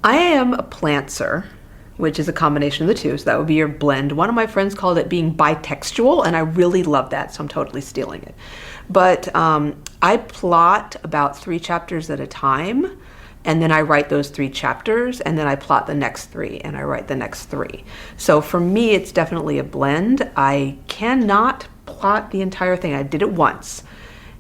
I am a plantser, which is a combination of the two, so that would be your blend. One of my friends called it being bitextual, and I really love that, so I'm totally stealing it. But I plot about 3 chapters at a time, and then I write those 3 chapters, and then I plot the next 3, and I write the next 3. So for me, it's definitely a blend. I cannot plot the entire thing. I did it once,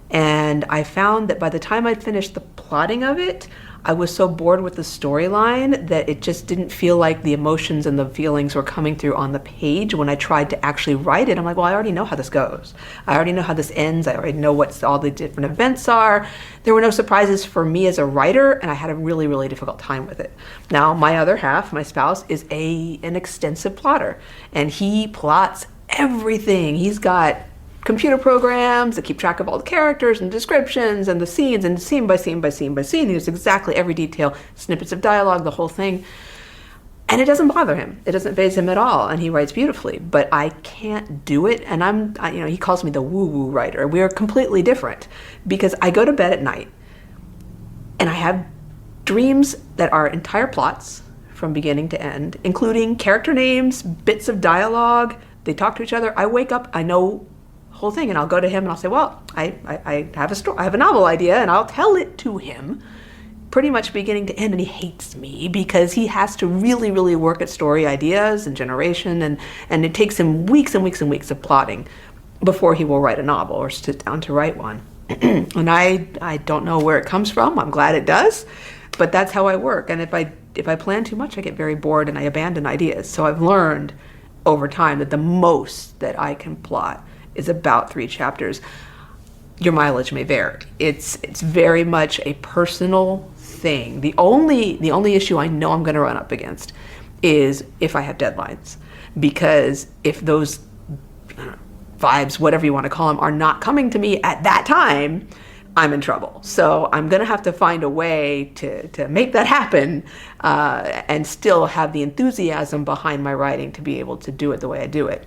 and I found that by the time I'd finished the plotting of it, I was so bored with the storyline that it just didn't feel like the emotions and the feelings were coming through on the page. When I tried to actually write it, I'm like, well, I already know how this goes. I already know how this ends. I already know what all the different events are. There were no surprises for me as a writer, and I had a really, really difficult time with it. Now, my other half, my spouse, is an extensive plotter, and he plots everything. He's got computer programs that keep track of all the characters and descriptions and the scenes and scene by scene by scene by scene. He knows exactly every detail, snippets of dialogue, the whole thing. And it doesn't bother him. It doesn't faze him at all. And he writes beautifully, but I can't do it. And he calls me the woo-woo writer. We are completely different because I go to bed at night and I have dreams that are entire plots from beginning to end, including character names, bits of dialogue. They talk to each other. I wake up, I know whole thing, and I'll go to him and I'll say, well, I have a story, I have a novel idea, and I'll tell it to him pretty much beginning to end, and he hates me because he has to really, really work at story ideas and generation, and it takes him weeks and weeks and weeks of plotting before he will write a novel or sit down to write one. And I don't know where it comes from. I'm glad it does, but that's how I work. And if I plan too much, I get very bored and I abandon ideas. So I've learned over time that the most that I can plot is about 3 chapters. Your mileage may vary. It's very much a personal thing. The only issue I know I'm going to run up against is if I have deadlines, because if those vibes, whatever you want to call them, are not coming to me at that time, I'm in trouble. So I'm going to have to find a way to make that happen and still have the enthusiasm behind my writing to be able to do it the way I do it.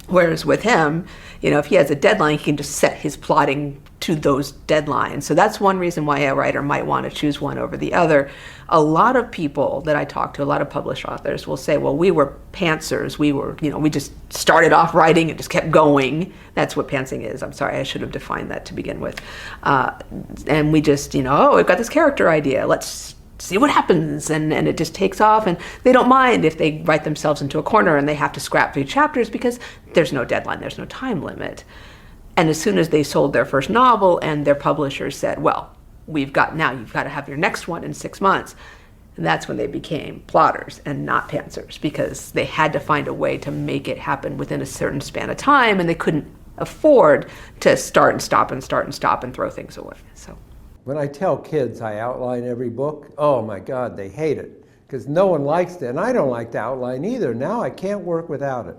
Whereas with him, if he has a deadline, he can just set his plotting to those deadlines. So that's one reason why a writer might want to choose one over the other. A lot of people that I talk to, a lot of published authors will say, well, we were pantsers. We just started off writing and just kept going. That's what pantsing is. I'm sorry, I should have defined that to begin with. And we just, we've got this character idea. Let's see what happens, and it just takes off, and they don't mind if they write themselves into a corner and they have to scrap 3 chapters because there's no deadline, there's no time limit. And as soon as they sold their first novel and their publisher said, well, you've got to have your next one in 6 months, and that's when they became plotters and not pantsers, because they had to find a way to make it happen within a certain span of time, and they couldn't afford to start and stop and start and stop and throw things away. So when I tell kids I outline every book, oh my God, they hate it, because no one likes it, and I don't like to outline either. Now I can't work without it.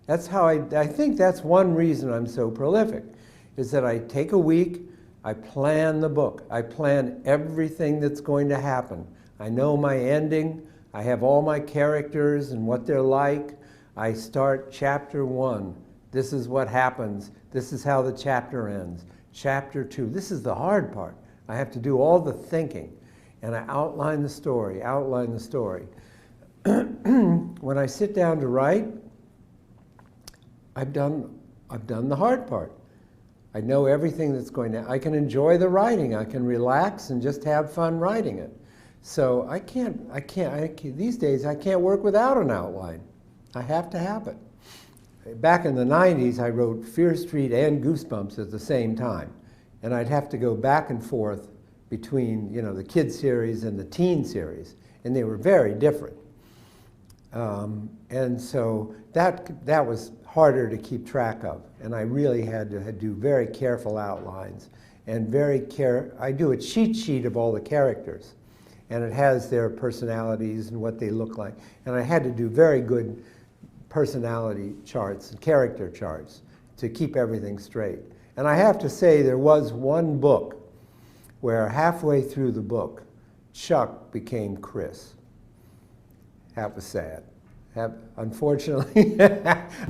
That's how I think that's one reason I'm so prolific, is that I take a week, I plan the book, I plan everything that's going to happen. I know my ending, I have all my characters and what they're like. I start chapter 1, this is what happens, this is how the chapter ends. Chapter 2, this is the hard part. I have to do all the thinking, and I outline the story. When I sit down to write, I've done the hard part. I know everything that's going to, I can enjoy the writing. I can relax and just have fun writing it. So these days I can't work without an outline. I have to have it. Back in the 90s, I wrote Fear Street and Goosebumps at the same time. And I'd have to go back and forth between, the kid series and the teen series, and they were very different. And so that was harder to keep track of, and I really had to do very careful outlines, and I do a cheat sheet of all the characters, and it has their personalities and what they look like, and I had to do very good personality charts and character charts to keep everything straight. And I have to say, there was one book where halfway through the book, Chuck became Chris. That was sad. Unfortunately.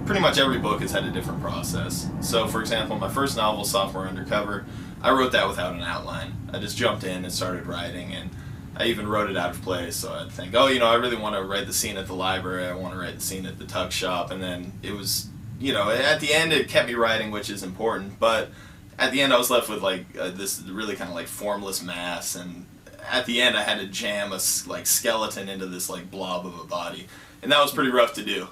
Pretty much every book has had a different process. So, for example, my first novel, Sophomore Undercover, I wrote that without an outline. I just jumped in and started writing, and I even wrote it out of place. So I'd think, oh, I really want to write the scene at the library. I want to write the scene at the tuck shop. And then it was, at the end it kept me writing, which is important. But at the end I was left with this really kind of like formless mass. And at the end I had to jam a skeleton into this blob of a body. And that was pretty rough to do.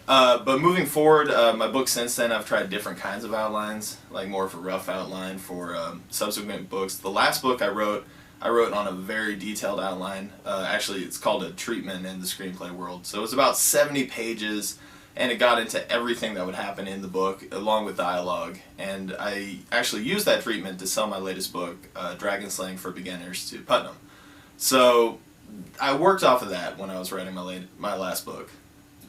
But moving forward, my book since then, I've tried different kinds of outlines, like more of a rough outline for subsequent books. The last book I wrote on a very detailed outline. Actually, it's called A Treatment in the Screenplay World. So it was about 70 pages, and it got into everything that would happen in the book, along with dialogue. And I actually used that treatment to sell my latest book, Dragon Slaying for Beginners, to Putnam. So I worked off of that when I was writing my last book.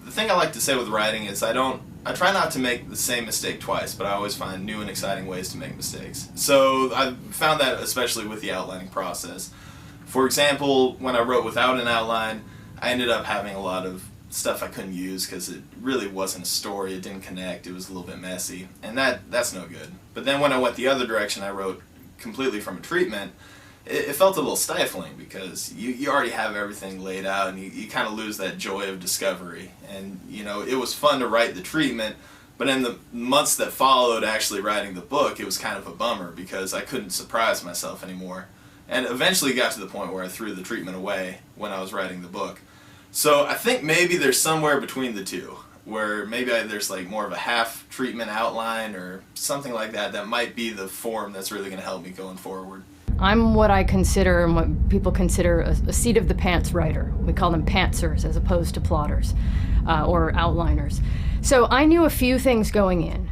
The thing I like to say with writing is I try not to make the same mistake twice, but I always find new and exciting ways to make mistakes. So I've found that especially with the outlining process. For example, when I wrote without an outline, I ended up having a lot of stuff I couldn't use because it really wasn't a story, it didn't connect, it was a little bit messy, and that's no good. But then when I went the other direction, I wrote completely from a treatment, it felt a little stifling because you already have everything laid out and you kind of lose that joy of discovery. And, it was fun to write the treatment, but in the months that followed actually writing the book, it was kind of a bummer because I couldn't surprise myself anymore. And eventually got to the point where I threw the treatment away when I was writing the book. So I think maybe there's somewhere between the two, where maybe there's more of a half treatment outline or something like that might be the form that's really going to help me going forward. I'm what I consider and what people consider a seat of the pants writer. We call them pantsers as opposed to plotters or outliners. So I knew a few things going in.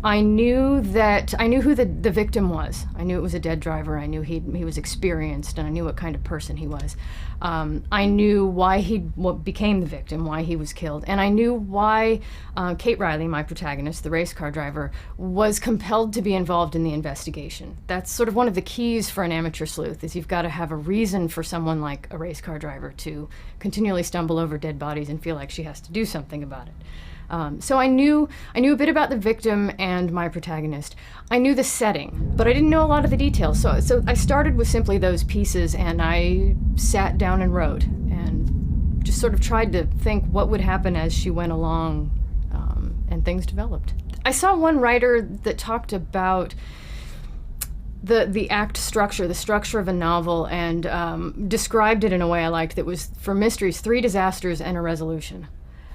I knew who the victim was. I knew it was a dead driver. I knew he was experienced, and I knew what kind of person he was. I knew why he became the victim, why he was killed, and I knew why Kate Riley, my protagonist, the race car driver, was compelled to be involved in the investigation. That's sort of one of the keys for an amateur sleuth, is you've got to have a reason for someone like a race car driver to continually stumble over dead bodies and feel like she has to do something about it. So I knew a bit about the victim and my protagonist. I knew the setting, but I didn't know a lot of the details. So I started with simply those pieces, and I sat down and wrote, and just sort of tried to think what would happen as she went along, and things developed. I saw one writer that talked about the act structure, the structure of a novel, and described it in a way I liked, that was, for mysteries, 3 disasters and a resolution.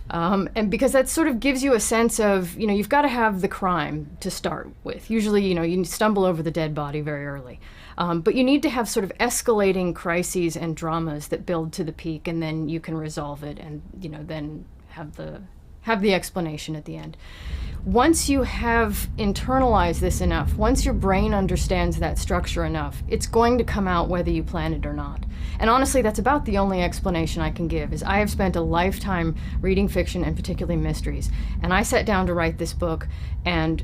And because that sort of gives you a sense of, you've got to have the crime to start with. Usually, you stumble over the dead body very early. But you need to have sort of escalating crises and dramas that build to the peak, and then you can resolve it and, then have the explanation at the end. Once you have internalized this enough, once your brain understands that structure enough, it's going to come out whether you plan it or not. And honestly, that's about the only explanation I can give, is I have spent a lifetime reading fiction, and particularly mysteries. And I sat down to write this book and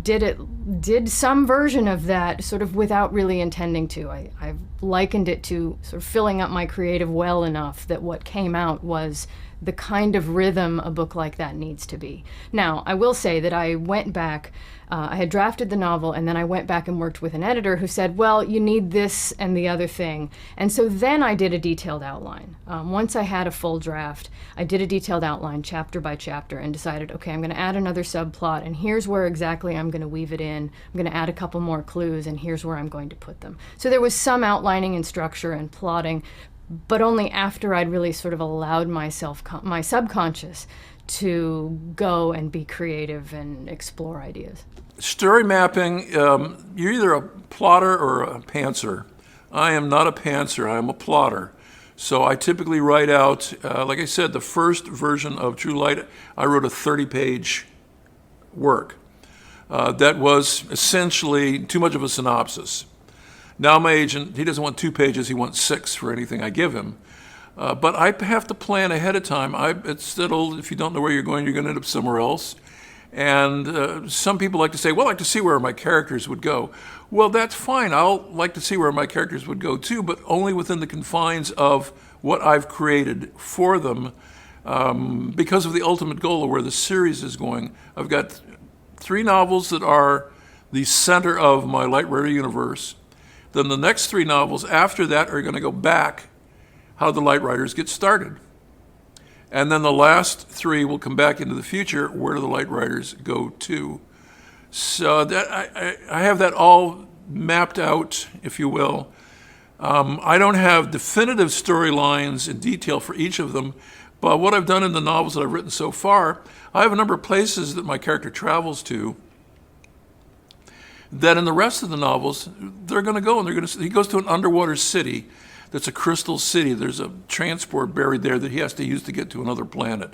did some version of that sort of without really intending to. I've likened it to sort of filling up my creative well enough that what came out was the kind of rhythm a book like that needs to be. Now, I will say that I went back, I had drafted the novel, and then I went back and worked with an editor who said, well, you need this and the other thing. And so then I did a detailed outline. Once I had a full draft, I did a detailed outline chapter by chapter and decided, okay, I'm going to add another subplot, and here's where exactly I'm going to weave it in. I'm going to add a couple more clues, and here's where I'm going to put them. So there was some outlining and structure and plotting, but only after I'd really sort of allowed myself, my subconscious, to go and be creative and explore ideas. Story mapping, you're either a plotter or a pantser. I am not a pantser, I am a plotter. So I typically write out, like I said, the first version of True Light, I wrote a 30-page work. That was essentially too much of a synopsis. Now my agent, he doesn't want 2 pages, he wants 6 for anything I give him. But I have to plan ahead of time. It's that old, if you don't know where you're going to end up somewhere else. And some people like to say, well, I like to see where my characters would go. Well, that's fine. I'll like to see where my characters would go too, but only within the confines of what I've created for them, because of the ultimate goal of where the series is going. I've got 3 novels that are the center of my light rare universe. Then the next 3 novels after that are going to go back how the Light Riders get started. And then the last 3 will come back into the future. Where do the Light Riders go to? So that I have that all mapped out, if you will. I don't have definitive storylines in detail for each of them, but what I've done in the novels that I've written so far, I have a number of places that my character travels to that in the rest of the novels, they're going to go and he goes to an underwater city that's a crystal city. There's a transport buried there that he has to use to get to another planet.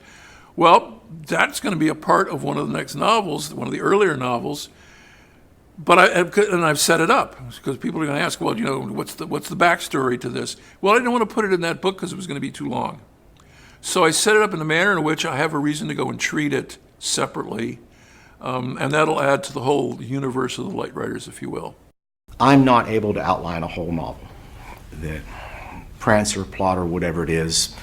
Well, that's going to be a part of one of the next novels, one of the earlier novels. But I've set it up because people are going to ask, well, what's the backstory to this? Well, I didn't want to put it in that book because it was going to be too long. So I set it up in a manner in which I have a reason to go and treat it separately, and that'll add to the whole universe of the Light Riders, if you will. I'm not able to outline a whole novel. The Prancer, Plotter, whatever it is,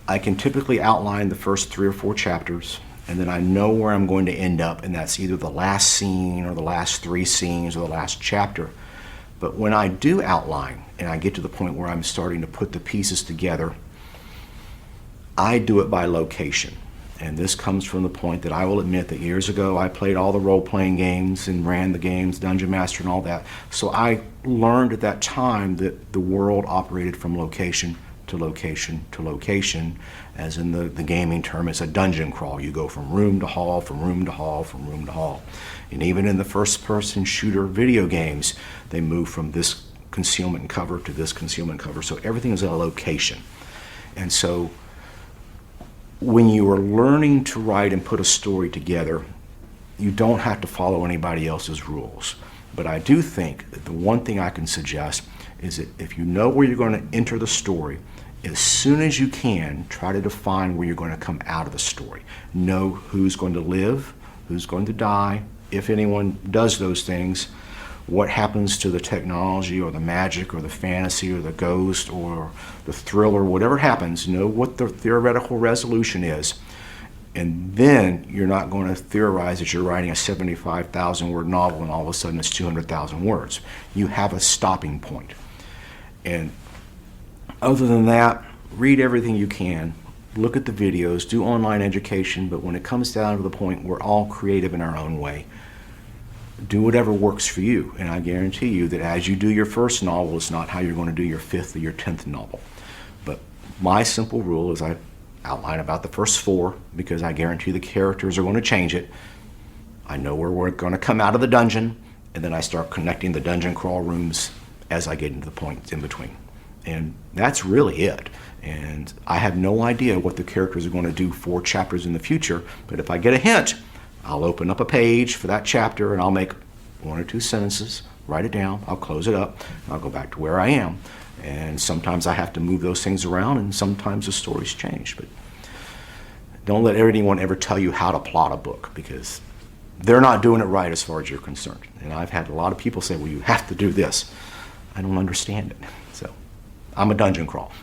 I can typically outline the first 3 or 4 chapters, and then I know where I'm going to end up, and that's either the last scene or the last 3 scenes or the last chapter. But when I do outline, and I get to the point where I'm starting to put the pieces together, I do it by location. And this comes from the point that I will admit that years ago I played all the role-playing games and ran the games, Dungeon Master and all that. So I learned at that time that the world operated from location to location to location, as in the gaming term, it's a dungeon crawl. You go from room to hall, from room to hall, from room to hall. And even in the first-person shooter video games, they move from this concealment and cover to this concealment and cover. So everything is at a location. And so when you are learning to write and put a story together, you don't have to follow anybody else's rules. But I do think that the one thing I can suggest is that if you know where you're going to enter the story, as soon as you can, try to define where you're going to come out of the story. Know who's going to live, who's going to die, if anyone does those things, what happens to the technology or the magic or the fantasy or the ghost or the thriller, whatever happens, know what the theoretical resolution is. And then you're not going to theorize that you're writing a 75,000 word novel and all of a sudden it's 200,000 words. You have a stopping point. And other than that, read everything you can, look at the videos, do online education, but when it comes down to the point we're all creative in our own way, do whatever works for you. And I guarantee you that as you do your first novel, it's not how you're going to do your 5th or your 10th novel. But my simple rule is I outline about the first 4 because I guarantee the characters are going to change it. I know where we're going to come out of the dungeon, and then I start connecting the dungeon crawl rooms as I get into the points in between. And that's really it. And I have no idea what the characters are going to do 4 chapters in the future, but if I get a hint, I'll open up a page for that chapter and I'll make 1 or 2 sentences, write it down, I'll close it up, and I'll go back to where I am. And sometimes I have to move those things around, and sometimes the stories change. But don't let anyone ever tell you how to plot a book, because they're not doing it right as far as you're concerned. And I've had a lot of people say, well, you have to do this. I don't understand it. So I'm a dungeon crawl.